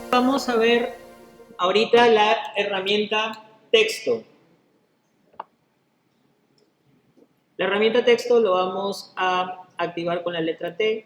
Vamos a ver ahorita la herramienta texto. La herramienta texto lo vamos a activar con la letra T,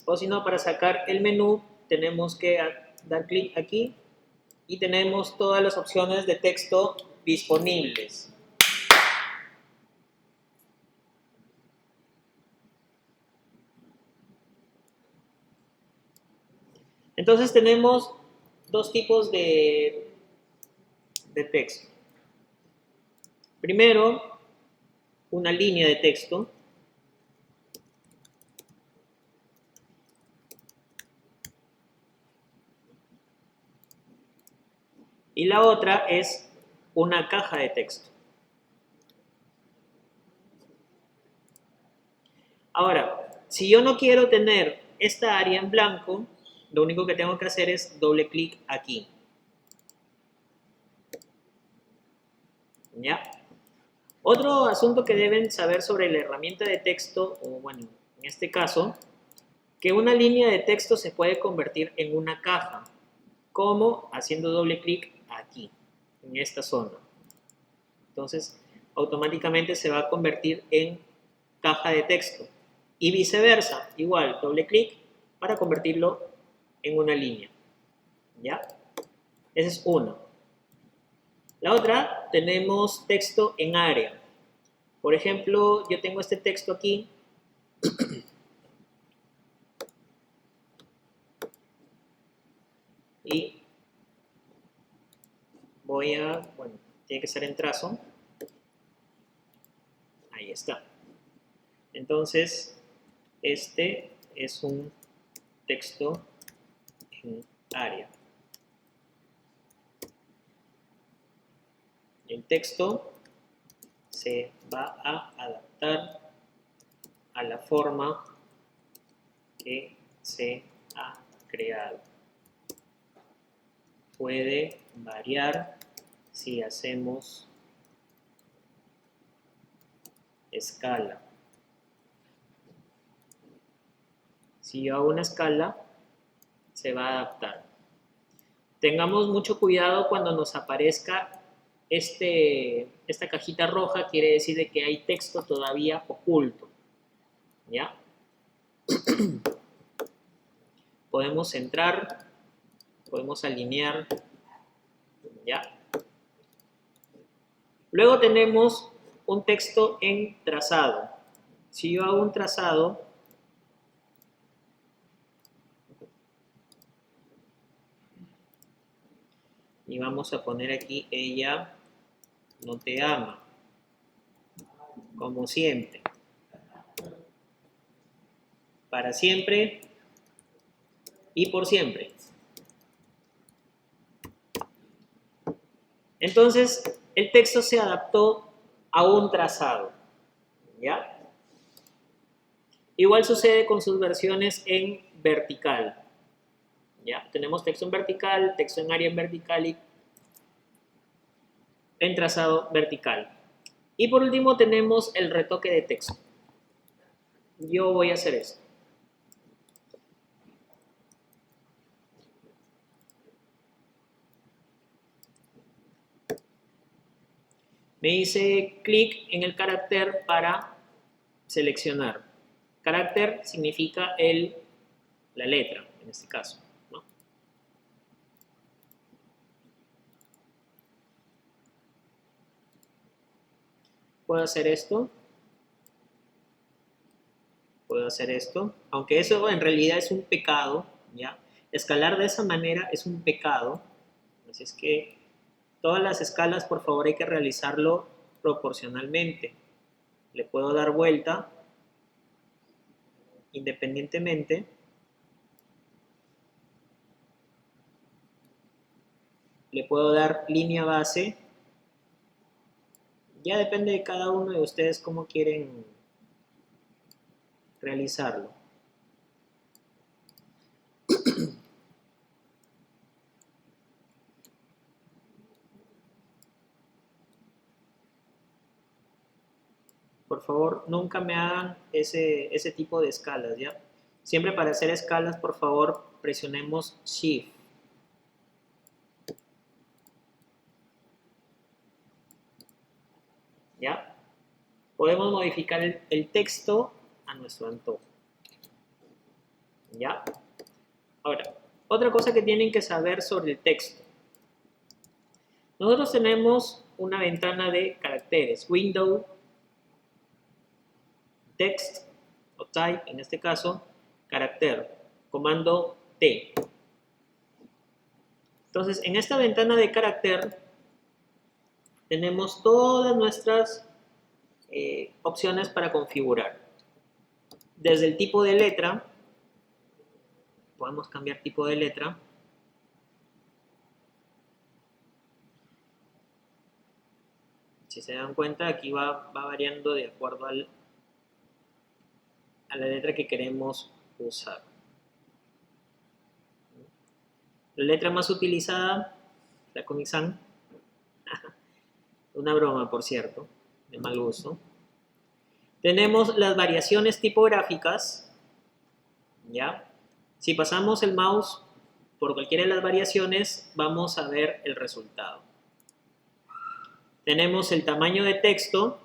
o si no, para sacar el menú tenemos que dar clic aquí y tenemos todas las opciones de texto disponibles. Entonces tenemos dos tipos de texto. Primero, una línea de texto. Y la otra es una caja de texto. Ahora, si yo no quiero tener esta área en blanco, lo único que tengo que hacer es doble clic aquí. ¿Ya? Otro asunto que deben saber sobre la herramienta de texto, o bueno, en este caso, que una línea de texto se puede convertir en una caja, como haciendo doble clic aquí, en esta zona. Entonces, automáticamente se va a convertir en caja de texto. Y viceversa, igual, doble clic para convertirlo en una línea. ¿Ya? Esa es una. La otra, tenemos texto en área. Por ejemplo, yo tengo este texto aquí. Y voy a, bueno, tiene que ser en trazo. Ahí está. Entonces, este es un texto en área. El texto se va a adaptar a la forma que se ha creado. Puede variar si hacemos escala. Si yo hago una escala, se va a adaptar. Tengamos mucho cuidado cuando nos aparezca esta cajita roja, quiere decir de que hay texto todavía oculto. ¿Ya? Podemos centrar, podemos alinear. ¿Ya? Luego tenemos un texto en trazado. Si yo hago un trazado, y vamos a poner aquí, ella no te ama, como siempre, para siempre y por siempre. Entonces, el texto se adaptó a un trazado, ¿ya? Igual sucede con sus versiones en vertical, ¿ya? Tenemos texto en vertical, texto en área en vertical y en trazado vertical. Y por último tenemos el retoque de texto. Yo voy a hacer esto. Me hice clic en el carácter para seleccionar. Carácter significa la letra, en este caso, ¿no? Puedo hacer esto. Puedo hacer esto. Aunque eso en realidad es un pecado, ¿ya? Escalar de esa manera es un pecado. Así es que todas las escalas, por favor, hay que realizarlo proporcionalmente. Le puedo dar vuelta independientemente. Le puedo dar línea base. Ya depende de cada uno de ustedes cómo quieren realizarlo. Por favor, nunca me hagan ese tipo de escalas, ¿ya? Siempre para hacer escalas, por favor, presionemos Shift. podemos modificar el texto a nuestro antojo. ¿Ya? Ahora, otra cosa que tienen que saber sobre el texto. Nosotros tenemos una ventana de caracteres, window, text o type, en este caso, carácter, comando T. Entonces, en esta ventana de carácter tenemos todas nuestras opciones para configurar. Desde el tipo de letra, podemos cambiar tipo de letra. Si se dan cuenta, aquí va variando de acuerdo a la letra que queremos usar. La letra más utilizada, la Comic Sans. Una broma, por cierto, de mal uso. Tenemos las variaciones tipográficas, ¿ya? Si pasamos el mouse por cualquiera de las variaciones, vamos a ver el resultado. Tenemos el tamaño de texto.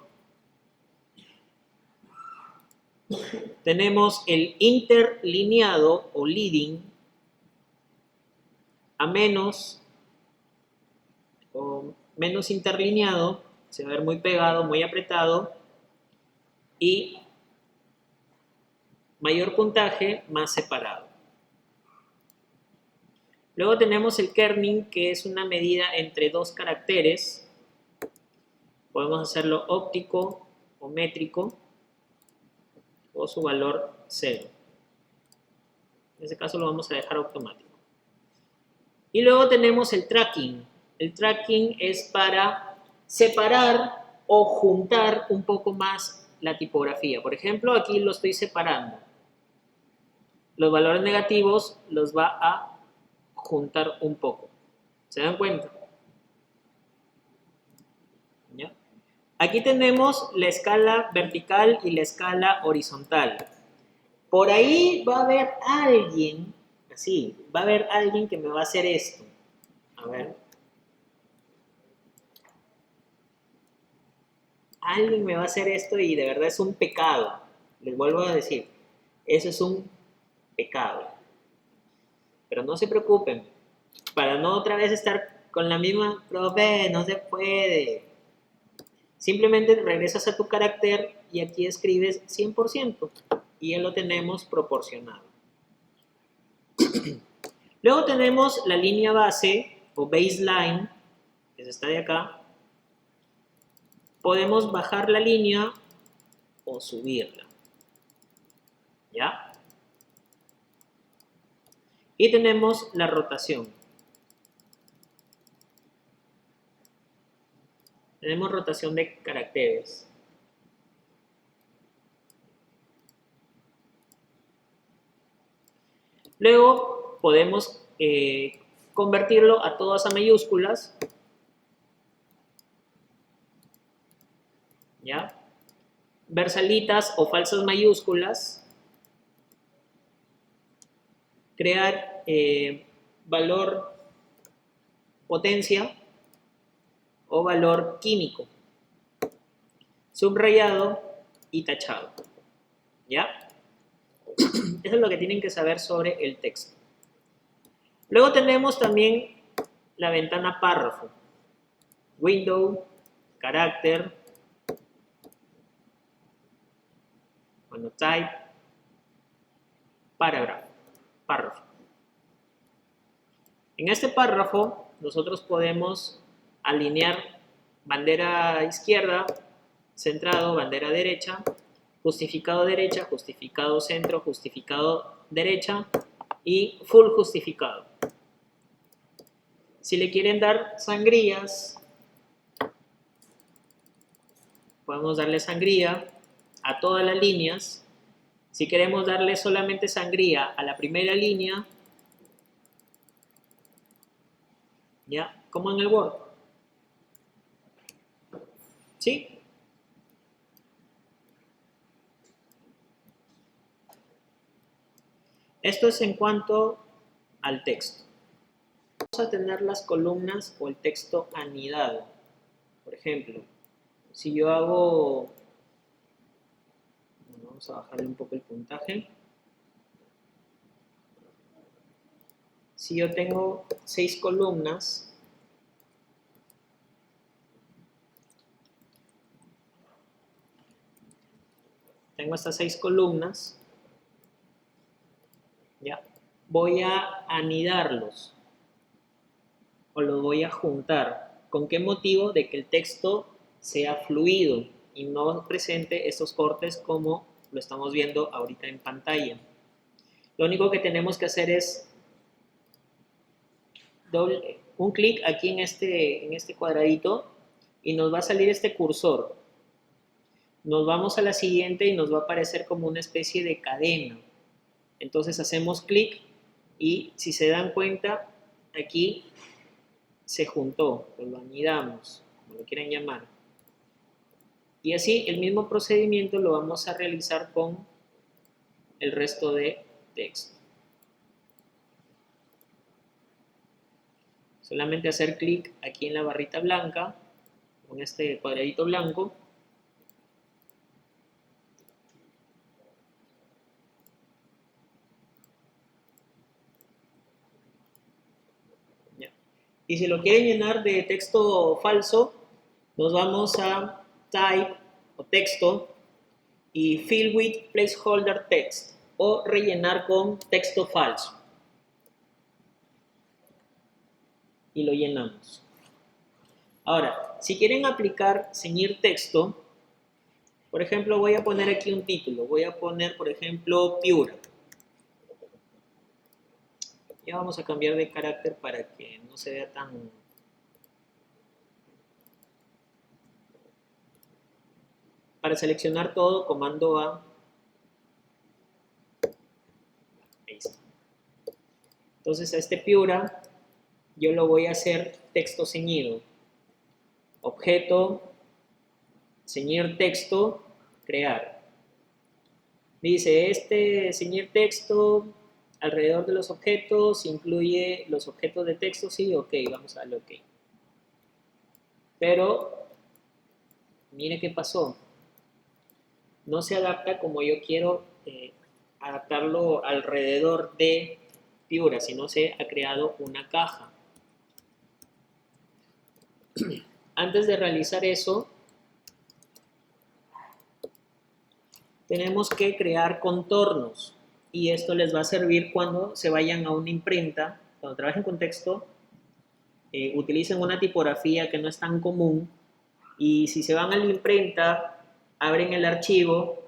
Tenemos el interlineado o leading a menos o menos interlineado, se va a ver muy pegado, muy apretado, y mayor puntaje, más separado. Luego tenemos el kerning, que es una medida entre dos caracteres. Podemos hacerlo óptico o métrico, o su valor 0. En este caso lo vamos a dejar automático. Y luego tenemos el tracking. El tracking es para separar o juntar un poco más la tipografía. Por ejemplo, aquí lo estoy separando. Los valores negativos los va a juntar un poco. ¿Se dan cuenta? ¿Ya? Aquí tenemos la escala vertical y la escala horizontal. Por ahí va a haber alguien, así, va a haber alguien que me va a hacer esto. A ver. Alguien me va a hacer esto y de verdad es un pecado. Les vuelvo a decir, eso es un pecado. Pero no se preocupen, para no otra vez estar con la misma, profe, no se puede. Simplemente regresas a tu carácter y aquí escribes 100% y ya lo tenemos proporcionado. Luego tenemos la línea base o baseline, que está de acá. Podemos bajar la línea o subirla. ¿Ya? Y tenemos la rotación. Tenemos rotación de caracteres. Luego podemos convertirlo a todas a mayúsculas. ¿Ya? Versalitas o falsas mayúsculas. Crear valor potencia o valor químico, subrayado y tachado. ¿Ya? Eso es lo que tienen que saber sobre el texto. Luego tenemos también la ventana párrafo, window, carácter, bueno, type, párrafo. En este párrafo nosotros podemos alinear bandera izquierda, centrado, bandera derecha, justificado centro, justificado derecha y full justificado. Si le quieren dar sangrías, podemos darle sangría a todas las líneas. Si queremos darle solamente sangría a la primera línea, ¿ya? Como en el Word. ¿Sí? Esto es en cuanto al texto. Vamos a tener las columnas o el texto anidado. Por ejemplo, si yo hago Vamos a bajarle un poco el puntaje. Si yo tengo 6 columnas, tengo estas 6 columnas, ¿ya? Voy a anidarlos o los voy a juntar. ¿Con qué motivo? De que el texto sea fluido y no presente estos cortes como lo estamos viendo ahorita en pantalla. Lo único que tenemos que hacer es un clic aquí en este cuadradito y nos va a salir este cursor. Nos vamos a la siguiente y nos va a aparecer como una especie de cadena. Entonces hacemos clic y si se dan cuenta, aquí se juntó, o lo anidamos, como lo quieran llamar. Y así el mismo procedimiento lo vamos a realizar con el resto de texto. Solamente hacer clic aquí en la barrita blanca, con este cuadradito blanco. Ya. Y si lo quieren llenar de texto falso, nos vamos a Type o Texto y Fill with Placeholder Text o rellenar con texto falso. Y lo llenamos. Ahora, si quieren aplicar ceñir texto, por ejemplo, voy a poner aquí un título. Voy a poner, por ejemplo, Piura. Ya vamos a cambiar de carácter para que no se vea tan... Para seleccionar todo, comando A. Ahí está. Entonces a este Piura yo lo voy a hacer texto ceñido. Objeto, ceñir texto, crear. Dice, este ceñir texto alrededor de los objetos incluye los objetos de texto, sí, ok, vamos a darle ok. Pero, mire qué pasó. No se adapta como yo quiero adaptarlo alrededor de Piura, sino se ha creado una caja. Antes de realizar eso, tenemos que crear contornos y esto les va a servir cuando se vayan a una imprenta, cuando trabajen con texto, utilicen una tipografía que no es tan común y si se van a la imprenta, abren el archivo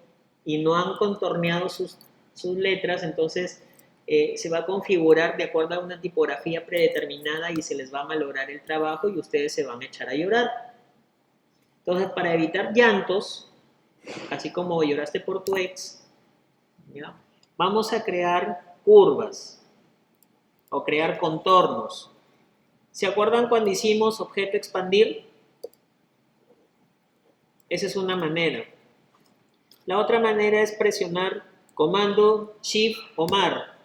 y no han contorneado sus letras, entonces se va a configurar de acuerdo a una tipografía predeterminada y se les va a malograr el trabajo y ustedes se van a echar a llorar. Entonces, para evitar llantos, así como lloraste por tu ex, ¿ya? Vamos a crear curvas o crear contornos. ¿Se acuerdan cuando hicimos objeto expandir? Esa es una manera. La otra manera es presionar comando Shift o Mar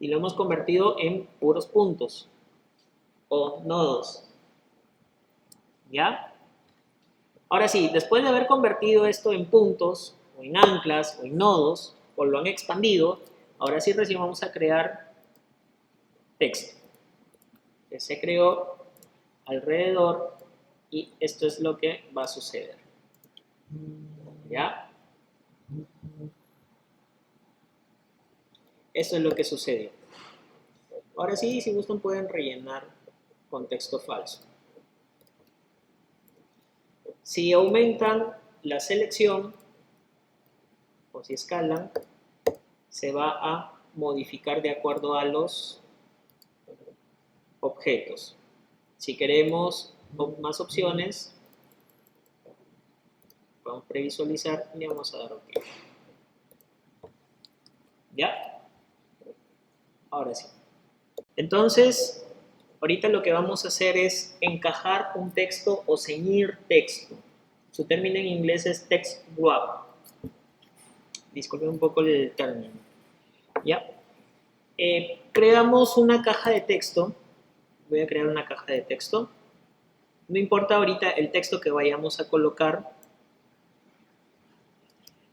y lo hemos convertido en puros puntos o nodos. ¿Ya? Ahora sí, después de haber convertido esto en puntos o en anclas o en nodos o lo han expandido, ahora sí recién vamos a crear texto que se creó alrededor y esto es lo que va a suceder. ¿Ya? Eso es lo que sucedió. Ahora sí, si gustan pueden rellenar con texto falso. Si aumentan la selección o si escalan, se va a modificar de acuerdo a los objetos. Si queremos más opciones, vamos a previsualizar y vamos a dar OK. ¿Ya? Ahora sí. Entonces, ahorita lo que vamos a hacer es encajar un texto o ceñir texto. Su término en inglés es text wrap. Disculpen un poco el término. ¿Ya? Creamos una caja de texto. Voy a crear una caja de texto. No importa ahorita el texto que vayamos a colocar.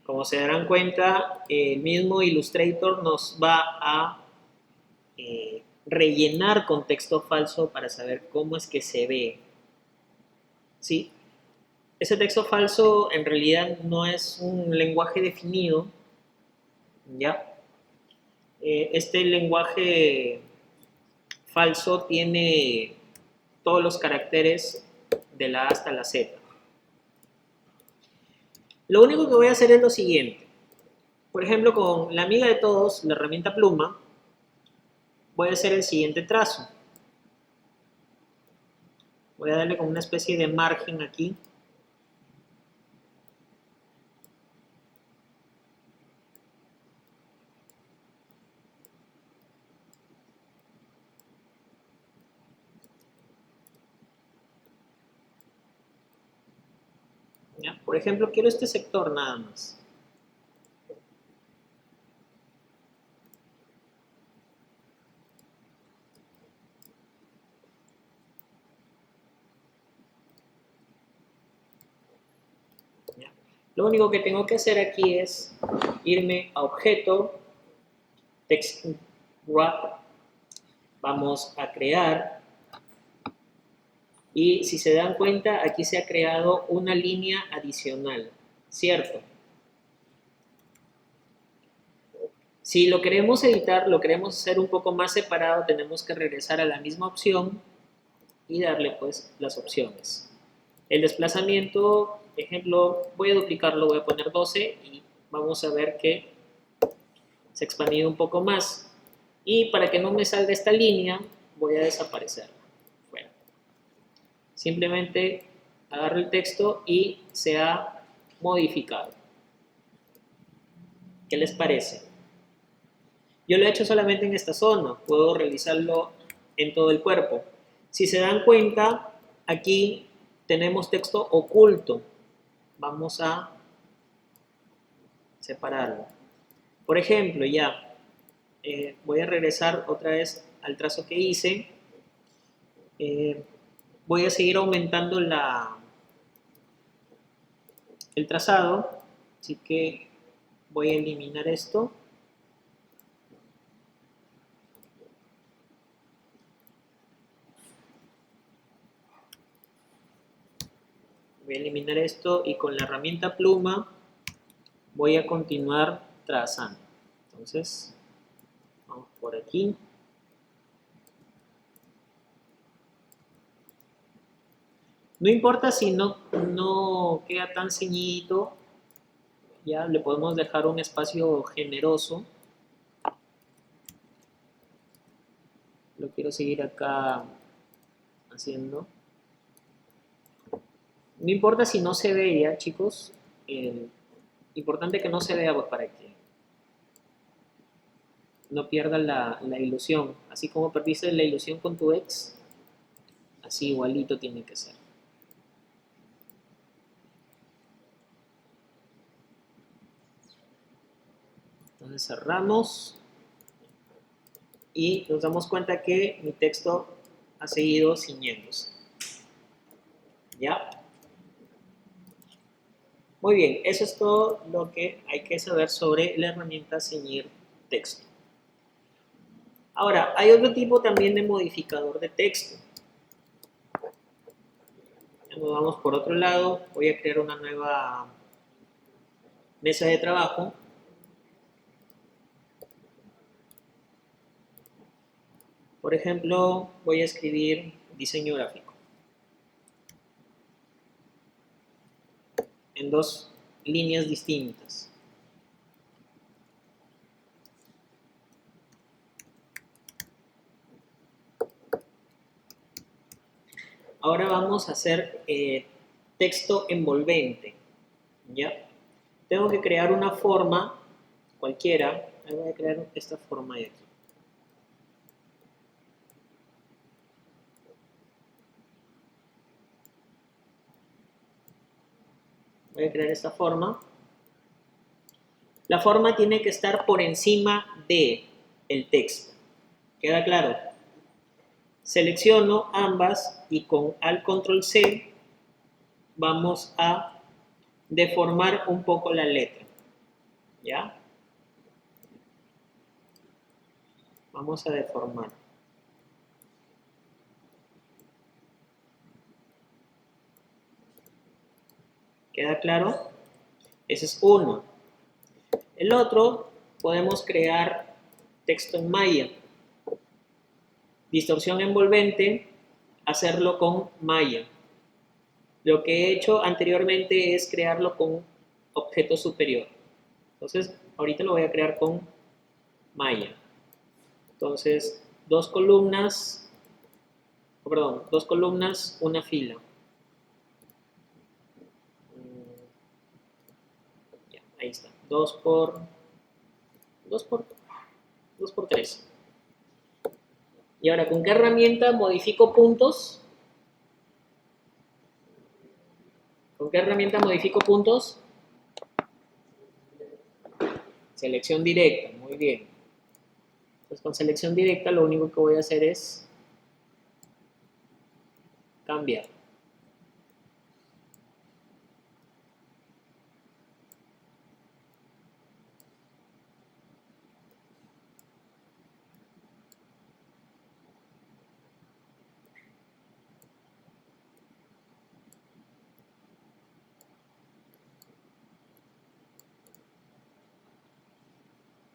Como se darán cuenta, el mismo Illustrator nos va a rellenar con texto falso para saber cómo es que se ve. ¿Sí? Ese texto falso en realidad no es un lenguaje definido, ¿ya? Este lenguaje falso tiene todos los caracteres de la A hasta la Z. Lo único que voy a hacer es lo siguiente. Por ejemplo, con la amiga de todos, la herramienta pluma, voy a hacer el siguiente trazo. Voy a darle como una especie de margen aquí. ¿Ya? Por ejemplo, quiero este sector nada más. ¿Ya? Lo único que tengo que hacer aquí es irme a objeto, text wrap, vamos a crear y si se dan cuenta aquí se ha creado una línea adicional, ¿cierto? Si lo queremos editar, lo queremos hacer un poco más separado, tenemos que regresar a la misma opción y darle pues las opciones. El desplazamiento, por ejemplo, voy a duplicarlo, voy a poner 12 y vamos a ver que se ha expandido un poco más. Y para que no me salga esta línea, voy a desaparecerla. Bueno, simplemente agarro el texto y se ha modificado. ¿Qué les parece? Yo lo he hecho solamente en esta zona, puedo realizarlo en todo el cuerpo. Si se dan cuenta, aquí tenemos texto oculto. Vamos a separarlo. Por ejemplo, ya, voy a regresar otra vez al trazo que hice. Voy a seguir aumentando el trazado, así que voy a eliminar esto. Voy a eliminar esto y con la herramienta pluma voy a continuar trazando. Entonces, vamos por aquí. No importa si no queda tan ceñidito, ya le podemos dejar un espacio generoso. Lo quiero seguir acá haciendo. No importa si no se ve ya, chicos. Importante que no se vea pues, para que no pierda la ilusión. Así como perdiste la ilusión con tu ex, así igualito tiene que ser. Entonces cerramos y nos damos cuenta que mi texto ha seguido ciñéndose. ¿Ya? Muy bien, eso es todo lo que hay que saber sobre la herramienta ceñir texto. Ahora, hay otro tipo también de modificador de texto. Nos vamos por otro lado, voy a crear una nueva mesa de trabajo. Por ejemplo, voy a escribir diseño gráfico. En dos líneas distintas. Ahora vamos a hacer texto envolvente. ¿Ya? Tengo que crear una forma cualquiera. Voy a crear esta forma de aquí. Voy a crear esta forma. La forma tiene que estar por encima de el texto. ¿Queda claro? Selecciono ambas y con Alt Control C vamos a deformar un poco la letra. ¿Ya? Vamos a deformar. ¿Queda claro? Ese es uno. El otro, podemos crear texto en Maya. Distorsión envolvente, hacerlo con Maya. Lo que he hecho anteriormente es crearlo con objeto superior. Entonces, ahorita lo voy a crear con Maya. Entonces, dos columnas, una fila. Ya, ahí está. 2 por 3. Y ahora, ¿con qué herramienta modifico puntos? ¿Con qué herramienta modifico puntos? Selección directa, muy bien. Entonces, con selección directa lo único que voy a hacer es cambiar.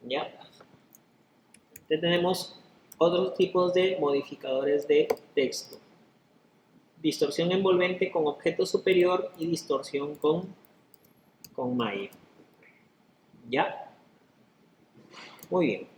¿Ya? Entonces tenemos otros tipos de modificadores de texto. Distorsión envolvente con objeto superior y distorsión con Maya. ¿Ya? Muy bien.